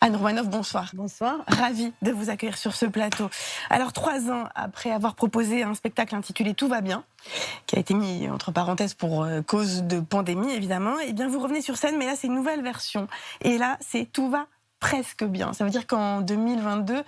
Anne Romanoff, bonsoir. Bonsoir. Ravie de vous accueillir sur ce plateau. Alors, 3 ans après avoir proposé un spectacle intitulé Tout va bien, qui a été mis entre parenthèses pour cause de pandémie, évidemment, eh bien, vous revenez sur scène, mais là, c'est une nouvelle version. Et là, c'est Tout va presque bien. Ça veut dire qu'en 2022,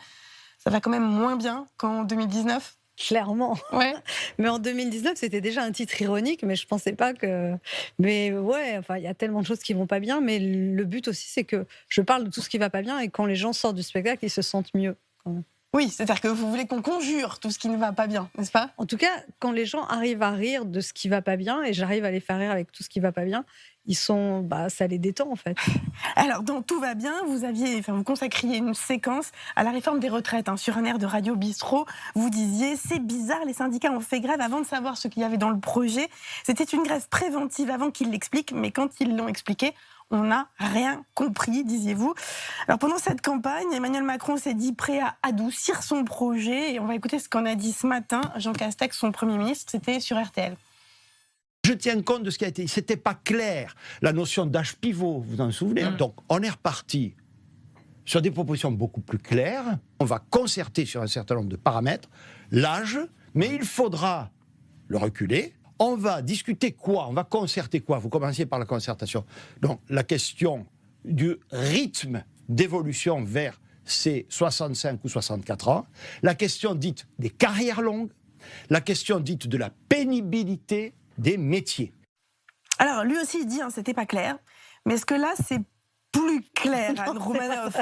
ça va quand même moins bien qu'en 2019 ? Clairement. Ouais. Mais en 2019, c'était déjà un titre ironique, mais je pensais pas que. Mais ouais, enfin, il y a tellement de choses qui vont pas bien, mais le but aussi, c'est que je parle de tout ce qui va pas bien et quand les gens sortent du spectacle, ils se sentent mieux, quand même. Oui, c'est-à-dire que vous voulez qu'on conjure tout ce qui ne va pas bien, n'est-ce pas ? En tout cas, quand les gens arrivent à rire de ce qui va pas bien, et j'arrive à les faire rire avec tout ce qui va pas bien, ça les détend en fait. Alors, dans Tout va bien, vous consacriez une séquence à la réforme des retraites. Sur un air de Radio Bistrot, vous disiez « C'est bizarre, les syndicats ont fait grève avant de savoir ce qu'il y avait dans le projet. C'était une grève préventive avant qu'ils l'expliquent, mais quand ils l'ont expliqué, on n'a rien compris, disiez-vous. » Alors, pendant cette campagne, Emmanuel Macron s'est dit prêt à adoucir son projet. Et on va écouter ce qu'en a dit ce matin Jean Castex, son Premier ministre. C'était sur RTL. Je tiens compte de ce qui a été. C'était pas clair. La notion d'âge pivot, vous vous en souvenez ? Donc, on est reparti sur des propositions beaucoup plus claires. On va concerter sur un certain nombre de paramètres. L'âge, mais il faudra le reculer. On va discuter quoi ? On va concerter quoi ? Vous commenciez par la concertation. Donc, la question du rythme d'évolution vers ces 65 ou 64 ans. La question dite des carrières longues. La question dite de la pénibilité des métiers. Alors, lui aussi, il dit, c'était pas clair. Mais est-ce que là, c'est plus clair, Anne Romanoff ?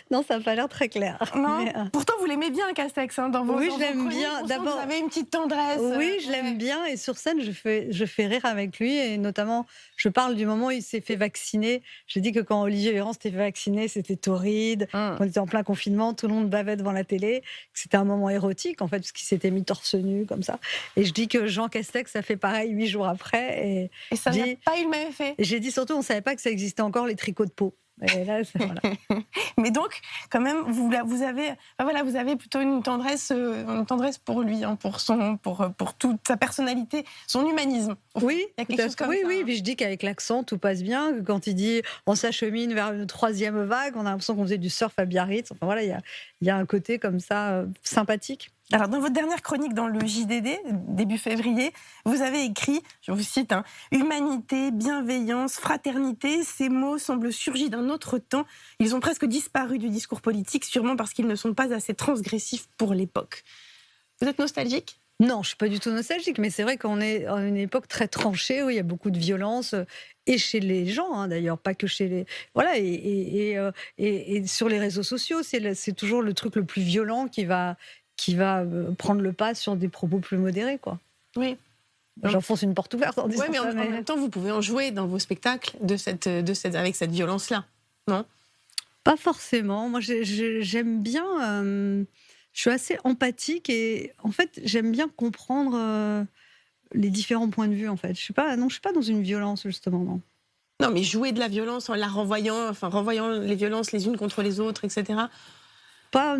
Non, ça n'a pas l'air très clair. Non. Mais, Pourtant, vous l'aimez bien, Castex, dans vos oui, dans je vos l'aime chroniques. bien. On sent D'abord, que vous avez une petite tendresse. Oui, je l'aime bien. Et sur scène, je fais rire avec lui. Et notamment, je parle du moment où il s'est fait vacciner. J'ai dit que quand Olivier Véran s'était fait vacciner, c'était torride. On était en plein confinement, tout le monde bavait devant la télé. C'était un moment érotique, en fait, parce qu'il s'était mis torse nu, comme ça. Et je dis que Jean Castex, ça fait pareil 8 jours après. Et ça n'a pas eu le même effet. Et j'ai dit surtout, on ne savait pas que ça existait encore, les tricots de peau. Et là, voilà. Mais donc, quand même, vous avez plutôt une tendresse pour lui, pour toute sa personnalité, son humanisme. Oui, il y a quelque chose comme ça. Oui. Puis je dis qu'avec l'accent, tout passe bien. Que quand il dit on s'achemine vers une 3e vague, on a l'impression qu'on faisait du surf à Biarritz. Enfin voilà, il y a un côté comme ça sympathique. Alors, dans votre dernière chronique dans le JDD, début février, vous avez écrit, je vous cite, humanité, bienveillance, fraternité, ces mots semblent surgir d'un autre temps. Ils ont presque disparu du discours politique, sûrement parce qu'ils ne sont pas assez transgressifs pour l'époque. Vous êtes nostalgique ? Non, je ne suis pas du tout nostalgique, mais c'est vrai qu'on est à une époque très tranchée où il y a beaucoup de violence, et chez les gens, d'ailleurs, pas que chez les... Voilà, et sur les réseaux sociaux, c'est toujours le truc le plus violent qui va prendre le pas sur des propos plus modérés, quoi. Oui. J'enfonce une porte ouverte en disant mais ça. En même temps, vous pouvez en jouer dans vos spectacles avec cette violence-là, non ? Pas forcément. Moi, j'aime bien... je suis assez empathique et, en fait, j'aime bien comprendre les différents points de vue, en fait. Je suis pas dans une violence, justement, non. Non, mais jouer de la violence en la renvoyant les violences les unes contre les autres, etc. Pas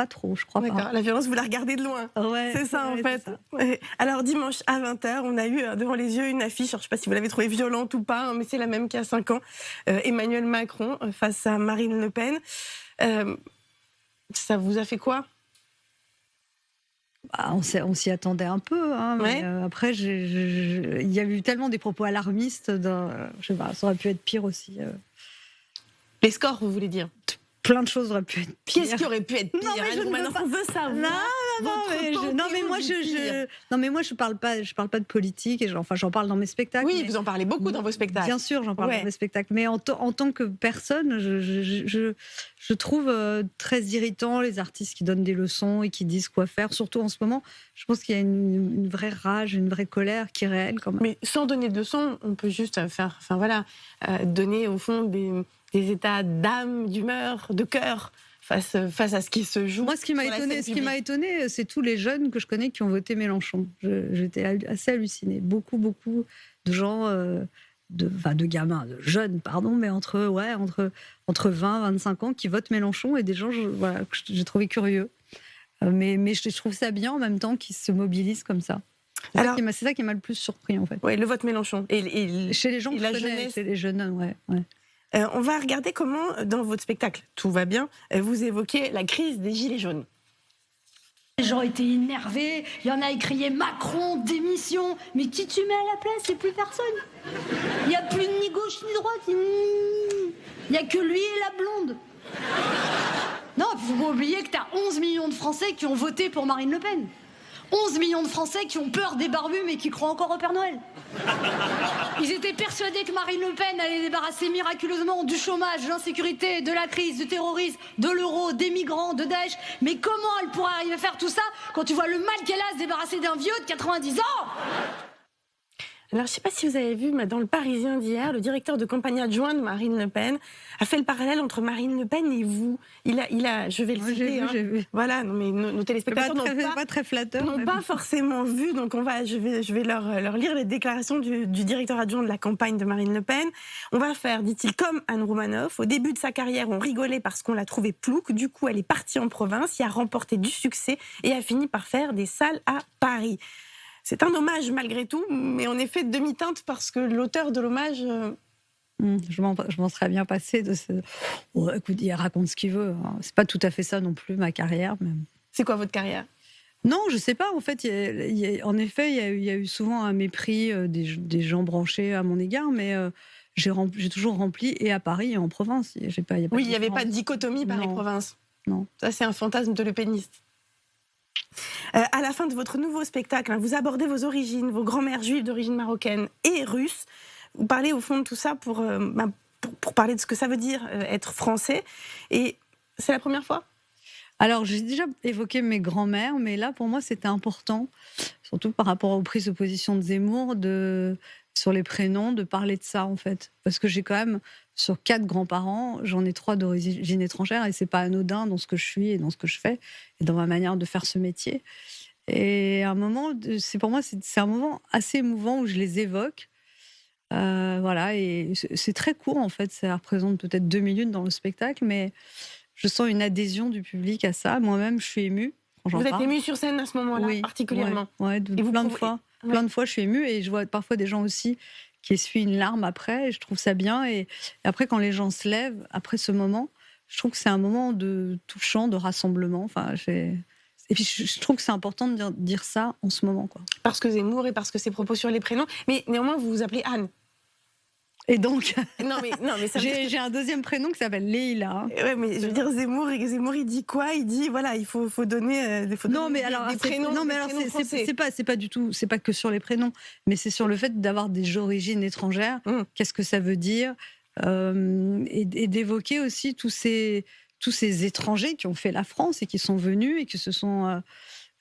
trop, je crois. D'accord. Pas. La violence, vous la regardez de loin. Ouais, c'est ça, en fait. Ça. Ouais. Alors, dimanche à 20h, on a eu devant les yeux une affiche, je ne sais pas si vous l'avez trouvée violente ou pas, mais c'est la même qu'il y a 5 ans. Emmanuel Macron face à Marine Le Pen. Ça vous a fait quoi ? On s'y attendait un peu, mais après, il y a eu tellement des propos alarmistes, je sais pas, ça aurait pu être pire aussi. Les scores, vous voulez dire ? Plein de choses auraient pu être pire. Qu'est-ce qui aurait pu être pire ? Non, mais on veut savoir. Mais moi je parle pas de politique, et j'en parle dans mes spectacles. Oui, vous en parlez beaucoup dans vos spectacles. Bien sûr, j'en parle dans mes spectacles. Mais en tant que personne, je trouve très irritant les artistes qui donnent des leçons et qui disent quoi faire. Surtout en ce moment, je pense qu'il y a une vraie rage, une vraie colère qui est réelle quand même. Mais sans donner de leçons, on peut juste donner au fond des états d'âme, d'humeur, de cœur face à ce qui se joue. Moi, ce qui m'a étonné, c'est tous les jeunes que je connais qui ont voté Mélenchon. J'étais assez hallucinée. Beaucoup de gens, de gamins, de jeunes, pardon, mais entre 20 25 ans qui votent Mélenchon, et des gens que j'ai trouvé curieux. Mais je trouve ça bien en même temps qu'ils se mobilisent comme ça. C'est ça qui m'a le plus surpris, en fait. Oui, le vote Mélenchon. Chez les gens que je connais, chez les jeunes, ouais. On va regarder comment, dans votre spectacle Tout va bien, vous évoquez la crise des Gilets jaunes. Les gens étaient énervés, il y en a crié Macron, démission. Mais qui tu mets à la place? C'est plus personne. Il n'y a plus ni gauche ni droite. Il n'y a que lui et la blonde. Non, il faut pas oublier que tu as 11 millions de Français qui ont voté pour Marine Le Pen. 11 millions de Français qui ont peur des barbus mais qui croient encore au Père Noël. Ils étaient persuadés que Marine Le Pen allait débarrasser miraculeusement du chômage, de l'insécurité, de la crise, du terrorisme, de l'euro, des migrants, de Daesh. Mais comment elle pourrait arriver à faire tout ça quand tu vois le mal qu'elle a à se débarrasser d'un vieux de 90 ans? Alors, je ne sais pas si vous avez vu, mais dans le Parisien d'hier, le directeur de campagne adjoint de Marine Le Pen a fait le parallèle entre Marine Le Pen et vous. Il a, je vais le citer. J'ai vu. Voilà, non, mais nos téléspectateurs Pas très flatteur. n'ont pas forcément vu, donc je vais leur lire les déclarations du directeur adjoint de la campagne de Marine Le Pen. On va faire, dit-il, comme Anne Romanoff. Au début de sa carrière, on rigolait parce qu'on la trouvait plouc. Du coup, elle est partie en province, y a remporté du succès et a fini par faire des salles à Paris. C'est un hommage malgré tout, mais en effet demi-teinte parce que l'auteur de l'hommage... Je m'en serais bien passé de ce... Oh, écoute, il raconte ce qu'il veut. Hein. C'est pas tout à fait ça non plus, ma carrière. Mais... C'est quoi votre carrière? Non, je sais pas. En fait, en effet, il y a eu souvent un mépris des gens branchés à mon égard, mais j'ai toujours rempli, et à Paris et en province. Il n'y avait pas de dichotomie Paris-province. Non. Ça, c'est un fantasme de lepéniste. À la fin de votre nouveau spectacle, vous abordez vos origines, vos grands-mères juives d'origine marocaine et russe. Vous parlez au fond de tout ça pour parler de ce que ça veut dire être français. Et c'est la première fois? Alors, j'ai déjà évoqué mes grands-mères, mais là, pour moi, c'était important, surtout par rapport aux prises de position de Zemmour, sur les prénoms, de parler de ça, en fait. Parce que j'ai quand même, sur 4 grands-parents, j'en ai 3 d'origine étrangère, et c'est pas anodin dans ce que je suis et dans ce que je fais, et dans ma manière de faire ce métier. Et à un moment, pour moi, c'est un moment assez émouvant où je les évoque. Voilà, et c'est très court, en fait. Ça représente peut-être 2 minutes dans le spectacle, mais je sens une adhésion du public à ça. Moi-même, je suis émue quand j'en parle. Vous êtes émue sur scène à ce moment-là, oui, particulièrement? Oui, plein de fois. Ouais. Plein de fois, je suis émue, et je vois parfois des gens aussi qui essuient une larme après, et je trouve ça bien. Et après, quand les gens se lèvent, après ce moment, je trouve que c'est un moment de touchant, de rassemblement. Enfin, et puis, je trouve que c'est important de dire ça en ce moment, quoi. Parce que Zemmour et parce que ses propos sur les prénoms. Mais néanmoins, vous vous appelez Anne. Et donc, non, mais ça j'ai un deuxième prénom qui s'appelle Leïla. Ouais, mais je veux dire, Zemmour, il dit quoi? Il dit, voilà, il faut donner des prénoms. Non, mais alors, c'est pas du tout, c'est pas que sur les prénoms, mais c'est sur le fait d'avoir des origines étrangères. Qu'est-ce que ça veut dire? Et d'évoquer aussi tous ces étrangers qui ont fait la France et qui sont venus et qui se sont...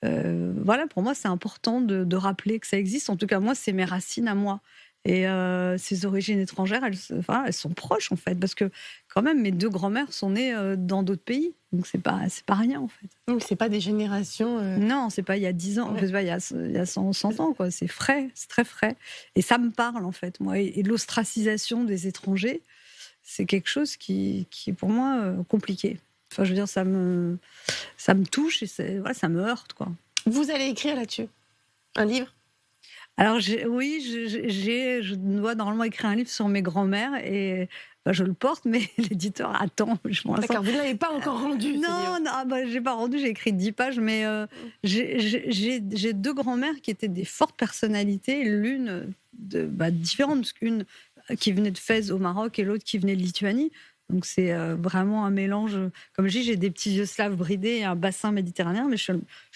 voilà, pour moi, c'est important de rappeler que ça existe. En tout cas, moi, c'est mes racines à moi. Et ces origines étrangères, elles sont proches, en fait, parce que quand même, mes 2 grands-mères sont nées dans d'autres pays. Donc, c'est pas rien, en fait. Donc, c'est pas des générations... Non, c'est pas il y a 10 ans, il y a 100 ans, quoi. C'est frais, c'est très frais. Et ça me parle, en fait, moi. Et l'ostracisation des étrangers, c'est quelque chose qui est pour moi compliqué. Enfin, je veux dire, ça me touche et ça me heurte, quoi. Vous allez écrire là-dessus un livre? Alors, je dois normalement écrire un livre sur mes grands-mères, et je le porte, mais l'éditeur attend. D'accord, vous ne l'avez pas encore rendu? Non, je n'ai pas rendu, j'ai écrit 10 pages, mais j'ai 2 grands-mères qui étaient des fortes personnalités, l'une différente, une qui venait de Fès au Maroc et l'autre qui venait de Lituanie. Donc c'est vraiment un mélange. Comme je dis, j'ai des petits yeux slaves bridés et un bassin méditerranéen, mais je suis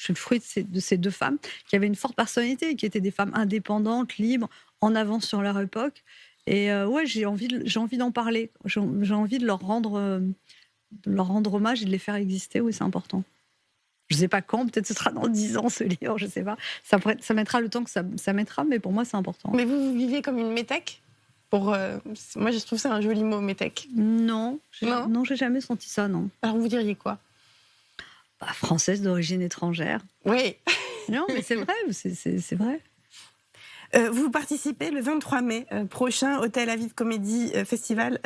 le fruit de ces 2 femmes qui avaient une forte personnalité, qui étaient des femmes indépendantes, libres, en avance sur leur époque. Et j'ai envie d'en parler. J'ai envie de leur rendre hommage et de les faire exister. Oui, c'est important. Je ne sais pas quand, peut-être ce sera dans 10 ans ce livre, je ne sais pas. Ça mettra le temps que ça mettra, mais pour moi c'est important. Mais vous vivez comme une métèque? Moi, je trouve ça un joli mot, métèque. Non, j'ai jamais senti ça, non. Alors, vous diriez quoi? Française d'origine étrangère. Oui. Non, mais c'est vrai, c'est vrai. Vous participez le 23 mai prochain au Tel Aviv Comedy Festival.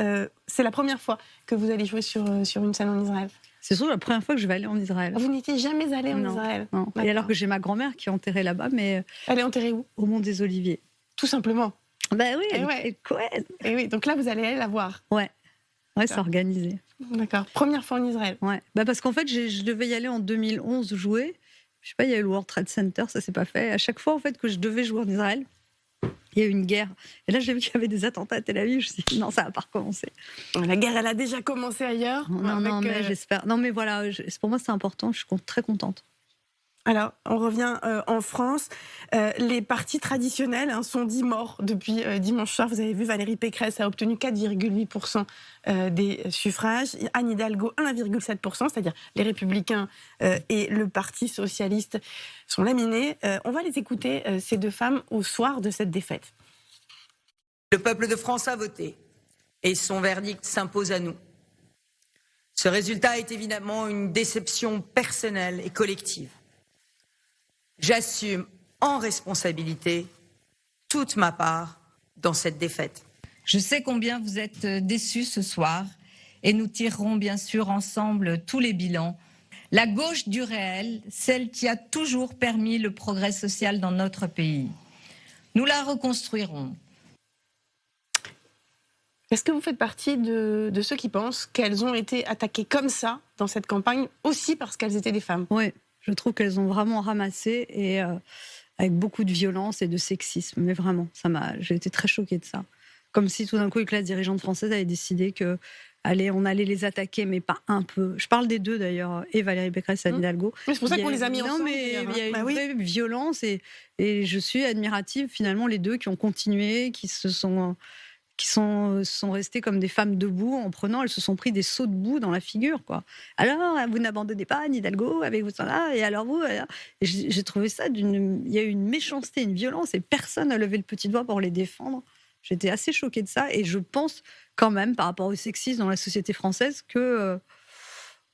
C'est la première fois que vous allez jouer sur une scène en Israël. C'est surtout la première fois que je vais aller en Israël. Vous n'étiez jamais allé en Israël? Non. Et alors que j'ai ma grand-mère qui est enterrée là-bas, mais... Elle est enterrée où? Au Mont des Oliviers. Tout simplement? Ben oui, elle est Et oui, donc là, vous allez aller la voir. Ouais. Ouais, c'est organisé. D'accord. Première fois en Israël. Ouais. Parce qu'en fait, je devais y aller en 2011 jouer. Je sais pas, il y a eu le World Trade Center, ça s'est pas fait. À chaque fois, en fait, que je devais jouer en Israël, il y a eu une guerre. Et là, j'ai vu qu'il y avait des attentats à Tel Aviv. Je me suis dit, non, ça va pas recommencer. La guerre, elle a déjà commencé ailleurs. Non, mais j'espère. Non, mais voilà, pour moi, c'est important. Je suis très contente. Alors, on revient en France. Les partis traditionnels sont dits morts depuis dimanche soir. Vous avez vu, Valérie Pécresse a obtenu 4,8% des suffrages. Anne Hidalgo, 1,7%, c'est-à-dire les Républicains et le Parti Socialiste sont laminés. On va les écouter, ces deux femmes, au soir de cette défaite. Le peuple de France a voté et son verdict s'impose à nous. Ce résultat est évidemment une déception personnelle et collective. J'assume en responsabilité toute ma part dans cette défaite. Je sais combien vous êtes déçus ce soir et nous tirerons bien sûr ensemble tous les bilans. La gauche du réel, celle qui a toujours permis le progrès social dans notre pays. Nous la reconstruirons. Est-ce que vous faites partie de ceux qui pensent qu'elles ont été attaquées comme ça dans cette campagne, aussi parce qu'elles étaient des femmes ? Oui, je trouve qu'elles ont vraiment ramassé, et avec beaucoup de violence et de sexisme. Mais vraiment, j'ai été très choquée de ça. Comme si tout d'un coup, une classe dirigeante française avait décidé que on allait les attaquer, mais pas un peu. Je parle des deux d'ailleurs, et Valérie Pécresse et Anne Hidalgo. C'est pour ça qu'on les a mis ensemble. Non, mais il y a une vraie violence, et je suis admirative finalement, les deux qui ont continué, qui sont restés comme des femmes debout elles se sont pris des sauts de boue dans la figure, quoi. Alors, vous n'abandonnez pas Anne Hidalgo avec vous là, et alors vous, j'ai trouvé ça il y a eu une méchanceté, une violence, et personne n'a levé le petit doigt pour les défendre. J'étais assez choquée de ça, et je pense quand même, par rapport au sexisme dans la société française, que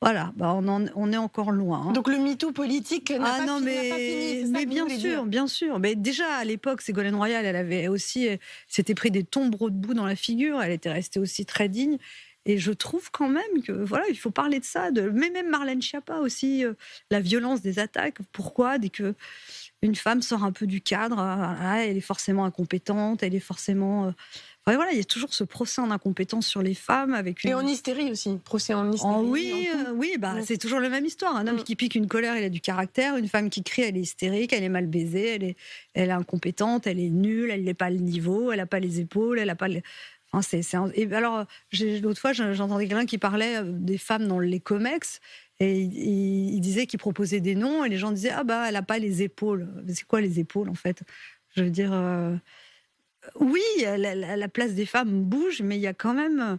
on est encore loin. Donc le MeToo politique n'a pas fini. Mais bien sûr. Mais déjà à l'époque, Ségolène Royal, elle avait aussi s'était pris des tombereaux de boue dans la figure. Elle était restée aussi très digne. Et je trouve quand même que il faut parler de ça. Mais même Marlène Schiappa aussi, la violence des attaques. Pourquoi dès que une femme sort un peu du cadre, elle est forcément incompétente, elle est forcément. Il y a toujours ce procès en incompétence sur les femmes. Et en hystérie aussi, procès en hystérie. C'est toujours la même histoire. Un homme qui pique une colère, il a du caractère. Une femme qui crie, elle est hystérique, elle est mal baisée, elle est incompétente, elle est nulle, elle n'est pas le niveau, elle n'a pas les épaules, elle n'a pas... Alors, l'autre fois, j'entendais quelqu'un qui parlait des femmes dans les comex, et il disait qu'il proposait des noms, et les gens disaient « Ah bah, elle n'a pas les épaules ». C'est quoi les épaules, en fait ? Je veux dire... Oui, la place des femmes bouge, mais il y a quand même...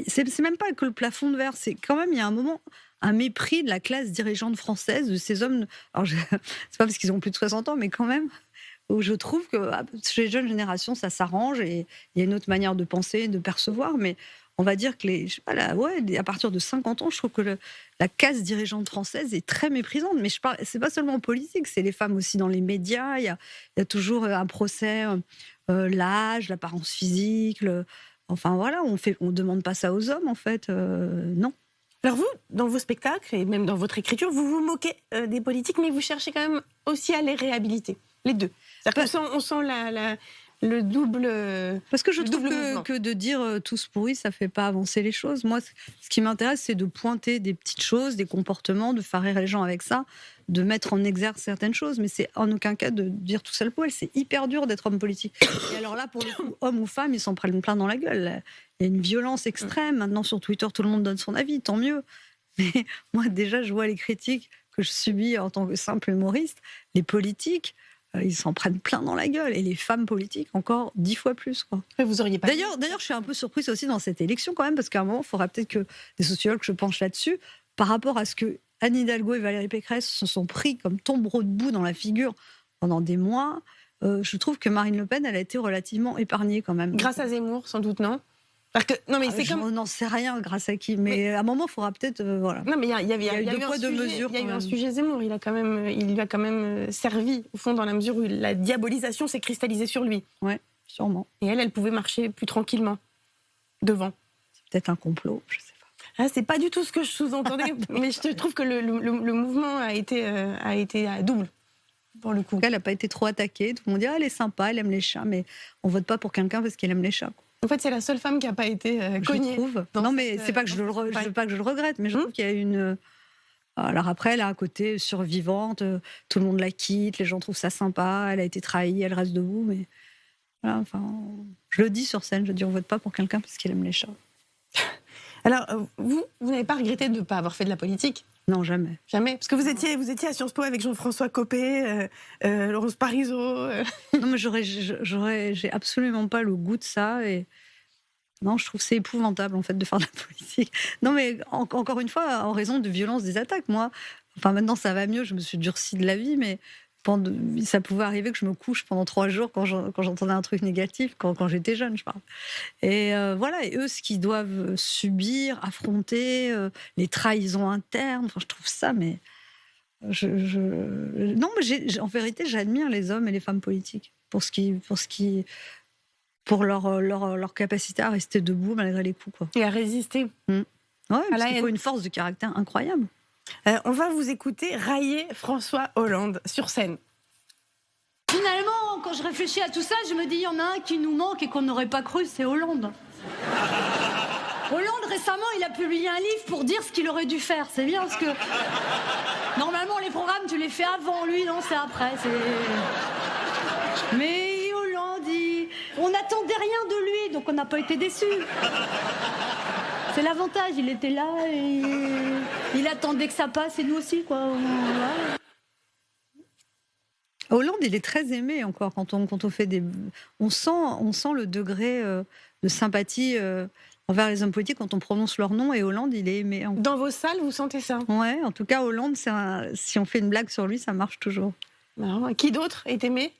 C'est même pas que le plafond de verre, c'est quand même, il y a un moment, un mépris de la classe dirigeante française, de ces hommes... Alors, c'est pas parce qu'ils ont plus de 60 ans, mais quand même, où je trouve que chez les jeunes générations, ça s'arrange, et il y a une autre manière de penser, de percevoir, mais on va dire que à partir de 50 ans, je trouve que la classe dirigeante française est très méprisante. Mais c'est pas seulement en politique, c'est les femmes aussi dans les médias. Il y a toujours un procès... l'âge, l'apparence physique, on demande pas ça aux hommes, en fait, non. Alors vous, dans vos spectacles et même dans votre écriture, vous vous moquez des politiques, mais vous cherchez quand même aussi à les réhabiliter, les deux. On sent le double. Parce que je trouve que de dire tous pourris, ça fait pas avancer les choses. Moi, ce qui m'intéresse, c'est de pointer des petites choses, des comportements, de faire rire les gens avec ça, de mettre en exergue certaines choses, mais c'est en aucun cas de dire tout seul poil. C'est hyper dur d'être homme politique. Et alors là, pour le coup, homme ou femme, ils s'en prennent plein dans la gueule. Il y a une violence extrême. Maintenant, sur Twitter, tout le monde donne son avis, tant mieux. Mais moi, déjà, je vois les critiques que je subis en tant que simple humoriste. Les politiques, ils s'en prennent plein dans la gueule. Et les femmes politiques, encore 10 fois plus, quoi. Vous auriez pas... D'ailleurs, je suis un peu surprise aussi dans cette élection, quand même, parce qu'à un moment, il faudra peut-être que des sociologues se penchent là-dessus, par rapport à ce que Anne Hidalgo et Valérie Pécresse se sont pris comme tombereaux de boue dans la figure pendant des mois. Je trouve que Marine Le Pen, elle a été relativement épargnée, quand même. Grâce à Zemmour, sans doute, non ? Parce que, non, mais on n'en sait rien grâce à qui, mais à un moment, il faudra peut-être... Non, mais il y a eu un sujet Zemmour. Il lui a quand même servi, au fond, dans la mesure où la diabolisation s'est cristallisée sur lui. Ouais, sûrement. Et elle pouvait marcher plus tranquillement, devant. C'est peut-être un complot, je sais pas. C'est pas du tout ce que je sous-entendais, mais je trouve que le mouvement a été double, pour le coup. Elle n'a pas été trop attaquée. Tout le monde dit elle est sympa, elle aime les chats, mais on vote pas pour quelqu'un parce qu'elle aime les chats, quoi. En fait, c'est la seule femme qui n'a pas été cognée. Je trouve. Non, mais c'est pas que je veux pas que je le regrette, mais je trouve qu'il y a une. Alors après, elle a un côté survivante, tout le monde la quitte, les gens trouvent ça sympa, elle a été trahie, elle reste debout, mais voilà, enfin, je le dis sur scène, je dis on vote pas pour quelqu'un parce qu'il aime les chats. Alors, vous n'avez pas regretté de ne pas avoir fait de la politique? Non, jamais. Jamais? Parce que vous étiez à Sciences Po avec Jean-François Copé, Laurence Parisot. Non, mais j'ai absolument pas le goût de ça, et non, je trouve que c'est épouvantable en fait de faire de la politique. Non, mais encore une fois, en raison de violence des attaques, moi, enfin maintenant ça va mieux, je me suis durcie de la vie, mais ça pouvait arriver que je me couche pendant 3 jours quand j'entendais un truc négatif, quand j'étais jeune, je parle. Et voilà, et eux, ce qu'ils doivent subir, affronter, les trahisons internes, enfin, je trouve ça, mais non, mais en vérité, j'admire les hommes et les femmes politiques pour leur capacité à rester debout malgré les coups, quoi. Et à résister. Ouais, parce qu'il faut une force de caractère incroyable. On va vous écouter railler François Hollande sur scène. Finalement, quand je réfléchis à tout ça, je me dis, il y en a un qui nous manque et qu'on n'aurait pas cru, c'est Hollande. Hollande, récemment, il a publié un livre pour dire ce qu'il aurait dû faire. C'est bien, parce que normalement, les programmes, tu les fais avant lui, non, c'est après. Mais Hollande, on n'attendait rien de lui, donc on n'a pas été déçus. C'est l'avantage, il était là et il attendait que ça passe, et nous aussi, quoi. Voilà. Hollande, il est très aimé encore quand on fait des. On sent le degré de sympathie envers les hommes politiques quand on prononce leur nom, et Hollande, il est aimé. Dans vos salles, vous sentez ça? Ouais, en tout cas, Hollande, si on fait une blague sur lui, ça marche toujours. Alors, qui d'autre est aimé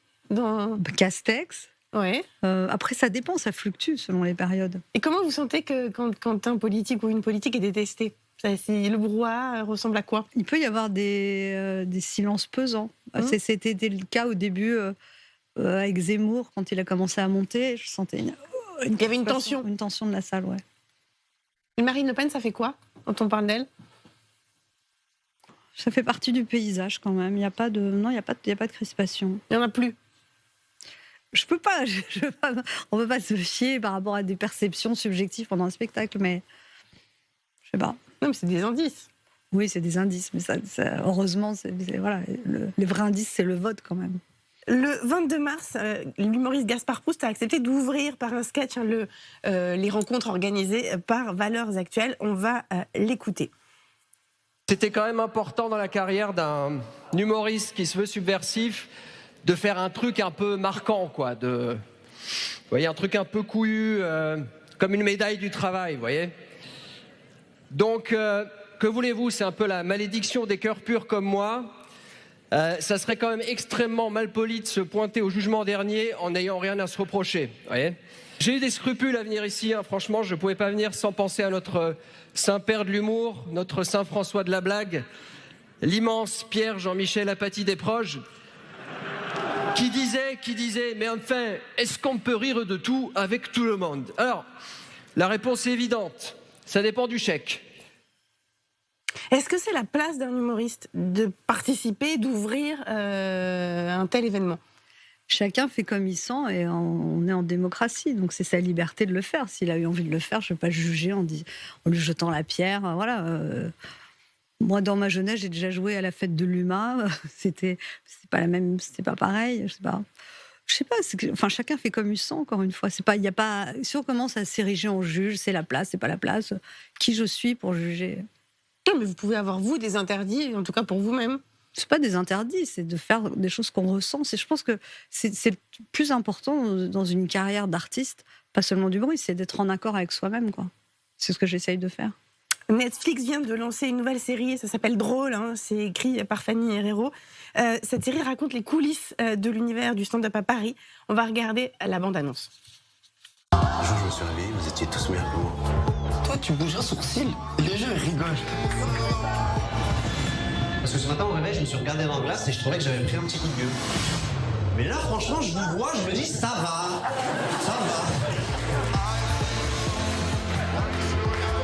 Castex. Ouais. Après, ça dépend, ça fluctue selon les périodes. Et comment vous sentez que quand un politique ou une politique est détesté? Le brouhaha ressemble à quoi? Il peut y avoir des silences pesants. C'était le cas au début avec Zemmour, quand il a commencé à monter. Je sentais il y avait une tension. Une tension de la salle, ouais. Et Marine Le Pen, ça fait quoi quand on parle d'elle? Ça fait partie du paysage quand même. Il n'y a pas de crispation. Il n'y en a plus. Je peux pas. On peut pas se fier par rapport à des perceptions subjectives pendant un spectacle, mais je sais pas. Non, mais c'est des indices. Oui, c'est des indices, mais ça heureusement, voilà, le vrai indice, c'est le vote quand même. Le 22 mars, l'humoriste Gaspard Proust a accepté d'ouvrir par un sketch les rencontres organisées par Valeurs Actuelles. On va l'écouter. C'était quand même important dans la carrière d'un humoriste qui se veut subversif de faire un truc un peu marquant, quoi. Vous voyez, un truc un peu couillu, comme une médaille du travail, vous voyez. Donc, que voulez-vous, c'est un peu la malédiction des cœurs purs comme moi. Ça serait quand même extrêmement malpoli de se pointer au jugement dernier en n'ayant rien à se reprocher, vous voyez. J'ai eu des scrupules à venir ici, hein. Franchement, je ne pouvais pas venir sans penser à notre Saint-Père de l'humour, notre Saint-François de la blague, l'immense Pierre Jean-Michel Apathy Desproges, qui disait, mais enfin, est-ce qu'on peut rire de tout avec tout le monde? Alors, la réponse est évidente, ça dépend du chèque. Est-ce que c'est la place d'un humoriste de participer, d'ouvrir un tel événement? Chacun fait comme il sent, et on est en démocratie, donc c'est sa liberté de le faire. S'il a eu envie de le faire, je ne vais pas juger en lui jetant la pierre. Voilà. Moi, dans ma jeunesse, j'ai déjà joué à la fête de l'UMA. C'était pas pareil. Je sais pas. Enfin, chacun fait comme il sent. Encore une fois, si on commence à s'ériger en juge, c'est la place, c'est pas la place. Qui je suis pour juger? Non, mais vous pouvez avoir, vous, des interdits, en tout cas pour vous-même. C'est pas des interdits, c'est de faire des choses qu'on ressent. Je pense que c'est le plus important dans une carrière d'artiste, pas seulement du bruit, c'est d'être en accord avec soi-même, quoi. C'est ce que j'essaye de faire. Netflix vient de lancer une nouvelle série, ça s'appelle Drôle, hein, c'est écrit par Fanny Herrero. Cette série raconte les coulisses de l'univers du stand-up à Paris. On va regarder la bande-annonce. Un jour, je me suis réveillé, vous étiez tous meilleurs que moi. Toi, tu bouges un sourcil, les gens ils rigolent. Parce que ce matin, au réveil, je me suis regardé dans la glace et je trouvais que j'avais pris un petit coup de gueule. Mais là, franchement, je vous vois, je me dis, ça va.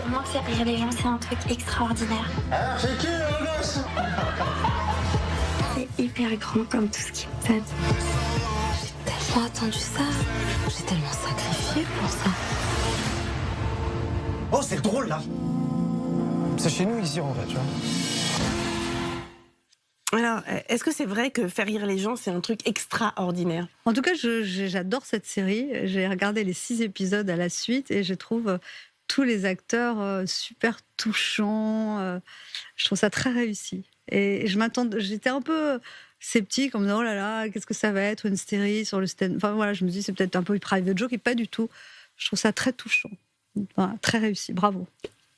Moi, faire rire les gens, c'est un truc extraordinaire. Alors, c'est qui, le gosse? C'est hyper grand comme tout ce qui me tâte. J'ai longtemps attendu ça. J'ai tellement sacrifié pour ça. Oh, c'est drôle là. C'est chez nous ici en vrai, tu vois. Alors, est-ce que c'est vrai que faire rire les gens, c'est un truc extraordinaire? En tout cas, j'adore cette série. J'ai regardé les 6 épisodes à la suite et je trouve tous les acteurs super touchants. Je trouve ça très réussi. Et j'étais un peu sceptique en me disant, oh là là, qu'est-ce que ça va être, une série sur le stand. Enfin voilà, je me dis, c'est peut-être un peu une private joke, et pas du tout. Je trouve ça très touchant. Voilà, très réussi, bravo.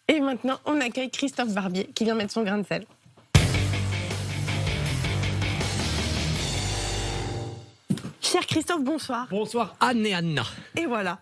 Et maintenant, on accueille Christophe Barbier, qui vient mettre son grain de sel. Cher Christophe, bonsoir. Bonsoir Anne et Anna. Et voilà.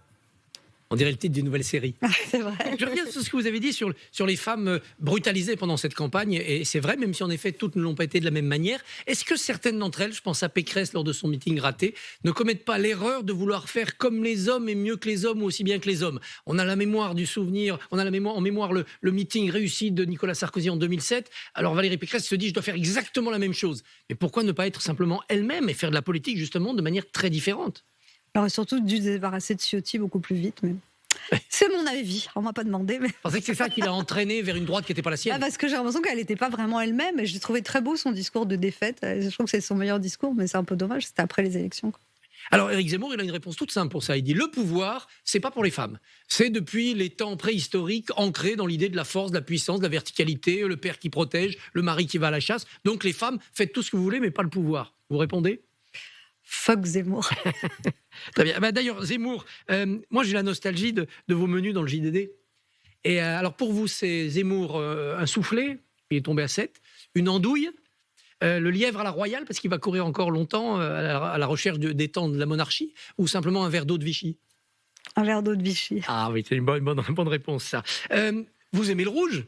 On dirait le titre d'une nouvelle série. C'est vrai. Je reviens sur ce que vous avez dit sur les femmes brutalisées pendant cette campagne. Et c'est vrai, même si en effet toutes ne l'ont pas été de la même manière. Est-ce que certaines d'entre elles, je pense à Pécresse lors de son meeting raté, ne commettent pas l'erreur de vouloir faire comme les hommes et mieux que les hommes ou aussi bien que les hommes? On a la mémoire du souvenir, on a en mémoire le meeting réussi de Nicolas Sarkozy en 2007. Alors Valérie Pécresse se dit, je dois faire exactement la même chose. Mais pourquoi ne pas être simplement elle-même et faire de la politique justement de manière très différente? Alors surtout dû se débarrasser de Ciotti beaucoup plus vite. Mais... c'est mon avis, on m'a pas demandé. Mais... Je pensais que c'est ça qui l'a entraîné vers une droite qui n'était pas la sienne. Parce que j'ai l'impression qu'elle n'était pas vraiment elle-même. Et j'ai trouvé très beau son discours de défaite. Je trouve que c'est son meilleur discours, mais c'est un peu dommage, c'était après les élections. Alors Éric Zemmour, il a une réponse toute simple pour ça. Il dit, le pouvoir, c'est pas pour les femmes. C'est depuis les temps préhistoriques ancré dans l'idée de la force, de la puissance, de la verticalité, le père qui protège, le mari qui va à la chasse. Donc les femmes, faites tout ce que vous voulez, mais pas le pouvoir. Vous répondez? Fuck Zemmour. Très bien. Bah, d'ailleurs, Zemmour, moi j'ai la nostalgie de vos menus dans le JDD. Et alors pour vous, c'est Zemmour un soufflé, il est tombé à 7, une andouille, le lièvre à la royale, parce qu'il va courir encore longtemps à la recherche des temps de la monarchie, ou simplement un verre d'eau de Vichy? Un verre d'eau de Vichy. Ah oui, c'est une bonne réponse, ça. Vous aimez le rouge?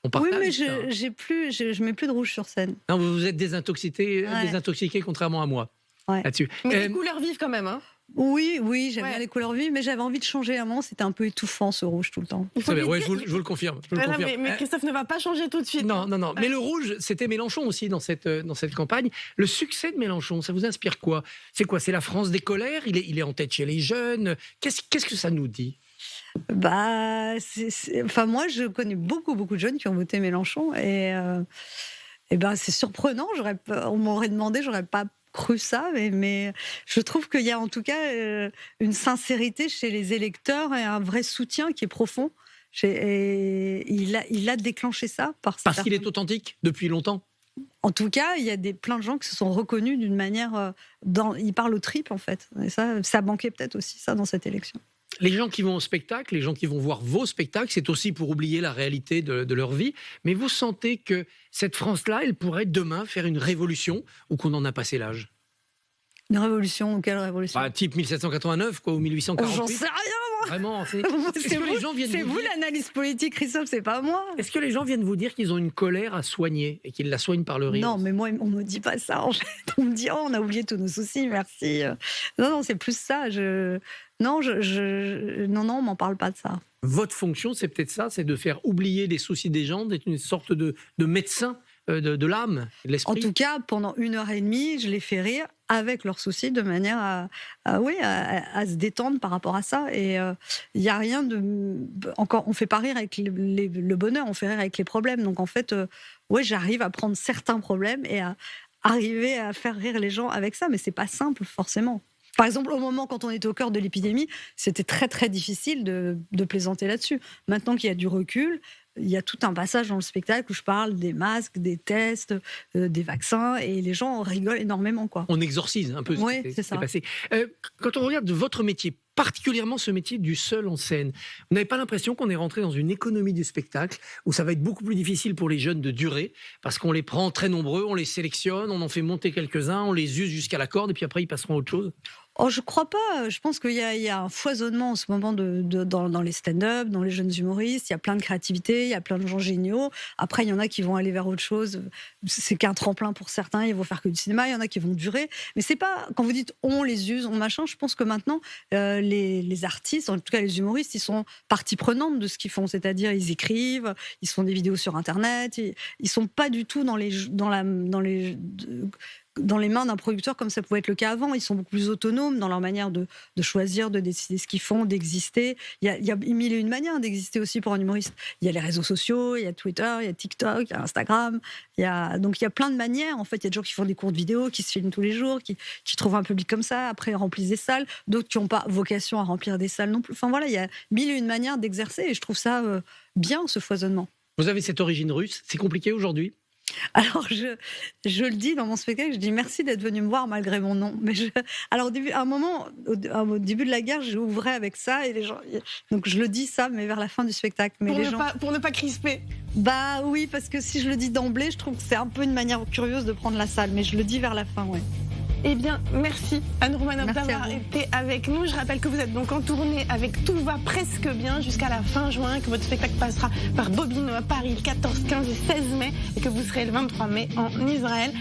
On partage, oui, mais ça. je mets plus de rouge sur scène. Non, vous êtes désintoxiqué, contrairement à moi. Ouais. Là-dessus. Mais les couleurs vives quand même, hein. Oui, j'aime bien les couleurs vives, mais j'avais envie de changer à un moment, c'était un peu étouffant ce rouge tout le temps. Très bien, je vous le confirme. Mais Christophe ne va pas changer tout de suite. Non. Mais le rouge, c'était Mélenchon aussi dans cette campagne. Le succès de Mélenchon, ça vous inspire quoi? C'est quoi? C'est la France des colères? Il est en tête chez les jeunes. Qu'est-ce que ça nous dit? Enfin, moi, je connais beaucoup de jeunes qui ont voté Mélenchon et c'est surprenant. On m'aurait demandé, j'aurais pas cru ça, mais je trouve qu'il y a en tout cas une sincérité chez les électeurs et un vrai soutien qui est profond. Et il a déclenché ça parce qu'il est authentique depuis longtemps. En tout cas, il y a plein de gens qui se sont reconnus d'une manière. Il parle aux tripes en fait. Et ça manquait peut-être aussi ça dans cette élection. Les gens qui vont au spectacle, les gens qui vont voir vos spectacles, c'est aussi pour oublier la réalité de leur vie. Mais vous sentez que cette France-là, elle pourrait demain faire une révolution ou qu'on en a passé l'âge? Une révolution? Quelle révolution? Type 1789 quoi, ou 1848. J'en sais rien, moi. Vraiment, c'est vous l'analyse politique, Christophe, c'est pas moi. Est-ce que les gens viennent vous dire qu'ils ont une colère à soigner et qu'ils la soignent par le rire? Non, mais moi, on me dit pas ça. En fait. On me dit, on a oublié tous nos soucis, merci. Non, c'est plus ça. Non, on m'en parle pas de ça. Votre fonction, c'est peut-être ça, c'est de faire oublier les soucis des gens, d'être une sorte de médecin de l'âme, de l'esprit. En tout cas, pendant 1h30, je les fais rire avec leurs soucis de manière à se détendre par rapport à ça. Et il n'y a rien de... Encore, on ne fait pas rire avec le bonheur, on fait rire avec les problèmes. Donc en fait, j'arrive à prendre certains problèmes et à arriver à faire rire les gens avec ça. Mais ce n'est pas simple, forcément. Par exemple, au moment quand on était au cœur de l'épidémie, c'était très très difficile de plaisanter là-dessus. Maintenant qu'il y a du recul, il y a tout un passage dans le spectacle où je parle des masques, des tests, des vaccins, et les gens rigolent énormément, quoi. On exorcise un peu ce qui s'est passé. Quand on regarde votre métier, particulièrement ce métier du seul en scène, vous n'avez pas l'impression qu'on est rentré dans une économie du spectacle où ça va être beaucoup plus difficile pour les jeunes de durer, parce qu'on les prend très nombreux, on les sélectionne, on en fait monter quelques-uns, on les use jusqu'à la corde, et puis après ils passeront à autre chose? Oh, je crois pas. Je pense qu'il y a un foisonnement en ce moment dans les stand-up, dans les jeunes humoristes. Il y a plein de créativité, il y a plein de gens géniaux. Après, il y en a qui vont aller vers autre chose. C'est qu'un tremplin pour certains. Ils vont faire que du cinéma. Il y en a qui vont durer. Mais c'est pas quand vous dites on les use, on machin. Je pense que maintenant les artistes, en tout cas les humoristes, ils sont partie prenante de ce qu'ils font. C'est-à-dire ils écrivent, ils font des vidéos sur Internet. Ils sont pas du tout dans les dans les mains d'un producteur comme ça pouvait être le cas avant. Ils sont beaucoup plus autonomes dans leur manière de choisir, de décider ce qu'ils font, d'exister. Il y a mille et une manières d'exister aussi pour un humoriste. Il y a les réseaux sociaux, il y a Twitter, il y a TikTok, il y a Instagram. Donc il y a plein de manières. En fait, il y a des gens qui font des courtes vidéos, qui se filment tous les jours, qui trouvent un public comme ça, après remplissent des salles. D'autres qui n'ont pas vocation à remplir des salles non plus. Enfin voilà, il y a mille et une manières d'exercer et je trouve ça bien, ce foisonnement. Vous avez cette origine russe, c'est compliqué aujourd'hui? Alors, je le dis dans mon spectacle, je dis merci d'être venu me voir malgré mon nom. Mais alors, au début de la guerre, j'ouvrais avec ça et les gens. Donc, je le dis ça, mais vers la fin du spectacle. Mais pour ne pas crisper. Bah oui, parce que si je le dis d'emblée, je trouve que c'est un peu une manière curieuse de prendre la salle. Mais je le dis vers la fin, ouais. Eh bien, merci Anne Romanoff d'avoir été avec nous. Je rappelle que vous êtes donc en tournée avec Tout va presque bien jusqu'à la fin juin, que votre spectacle passera par Bobino à Paris le 14, 15 et 16 mai et que vous serez le 23 mai en Israël.